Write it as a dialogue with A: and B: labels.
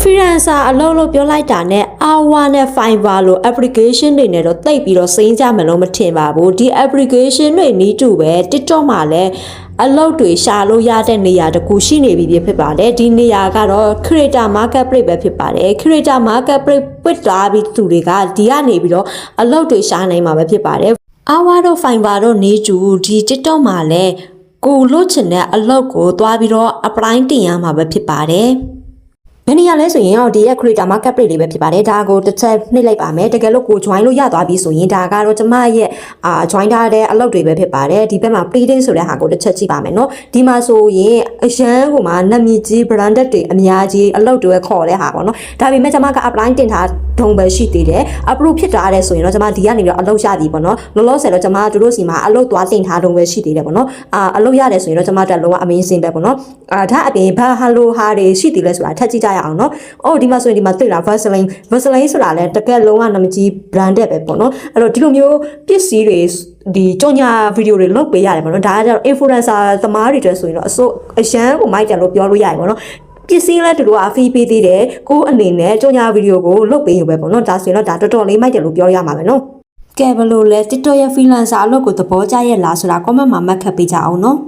A: freelancer အလုပ်လုပ်ပြောလိုက်တာနဲ့ Hour နဲ့ Fiverr လို့ application တွေနဲ့တော့တိတ်ပြီးတော့စိမ့်ကြမယ်လို့မထင်ပါဘူးဒီ application တွေနီးတူပဲ TikTok မှာလည်းအလုပ်တွေရှာလို့ရတဲ့နေရာတခုရှိနေပြီဖြစ်ပါတယ်ဒီနေရာကတော့ creator marketplace ပဲဖြစ်ပါတယ် creator marketplace ပွတ်သွားပြီးသူတွေကဒီကနေပြီးတော့အလုပ်တွေရှာနိုင်မှာပဲဖြစ်ပါတယ် Hour တို့ Fiverr တို့နေတူဒီ TikTok မှာလည်းကိုလို့ချင်တဲ့အလုပ်ကိုသွားပြီးတော့ apply တင်ရမှာပဲဖြစ်ပါတယ်ဘယ်နေရာလဲဆိုရင်ဒီရဲ့ creator marketplace လေးပဲဖြစ်ပါတယ်ဒါကိုတစ်ချက်နှိပ်လိုက်ပါမယ်တကယ်လို့ကို join လို့ရသွားပြီဆိုရင်ဒါကတော့ကျမရဲ့join ထားတဲ့အလုပ်တွေပဲဖြစ်ပါတယ်ဒီဘက်မှာ pleading ဆိုတဲ့ဟာကိုတစ်ချက်ကြည့်ပါမယ်နော်ဒီမှာဆိုရင်အရန်ကိုမှနာမည်ကြီး branded တွေအများကြီးအလုပ်တွေခေါ်တဲ့ဟာပေါ့နော်ဒါပေမဲ့ကျမက apply တင်ထားဒုံပဲရှိသေးတယ် approve ဖြစ်သွားတယ်ဆိုရင်တော့ကျမဒီကနေပြီးတော့အလုပ်ရသည်ပေါ့နော်လောလောဆယ်တော့ကျမတို့စီမှာအလုပ်သွားတင်ထားဒုံပဲရှိသေးတယ်ပေါ့နော်အလုပ်ရတယ်ဆိုရင်တော့ကျမတို့လုံးဝ amazing ပဲပေါ့နော်ဒါအပြင်ဘာဟာလိုဟာတွေရှိသေးလဲဆိုတာထပ်ကြည့်ကြရအောင်နော်အော်ဒီမှာဆိုရင်ဒီမှာတွေ့လာ Vaseline ဆိုတာလည်းတကယ်လုံးဝနာမည်ကြီး branded ပဲပေါ့နော်အဲ့တော့ဒီလိုမျိုးပစ္စည်းတွေဒီကြော်ညာဗီဒီယိုတွေလုပ်ပေးရတယ်ပေါ့နော်ဒါကတော့ influencer သမားတွေတဲ့ဆိုရင်တော့အရန်ကိုမိုက်တယ်လို့ပြောလို့ရတယ်ပေါ့နော်ပစ္စည်းလည်းတူတူအဖီးပေးသေးတယ်ကိုယ်အနေနဲ့ကြော်ညာဗီဒီယိုကိုလုပ်ပေးရုံပဲပေါ့နော်ဒါဆိုရင်တော့ဒါတော်တော်လေးမိုက်တယ်လို့ပြောရမှာပဲနော်ကဲဘလို့လဲ TikTok ရဲ့ freelancer အလုပ်ကိုသဘောကျရဲ့လားဆိုတာ comment မှာမှတ်ခတ်ပေးကြအောင်နော်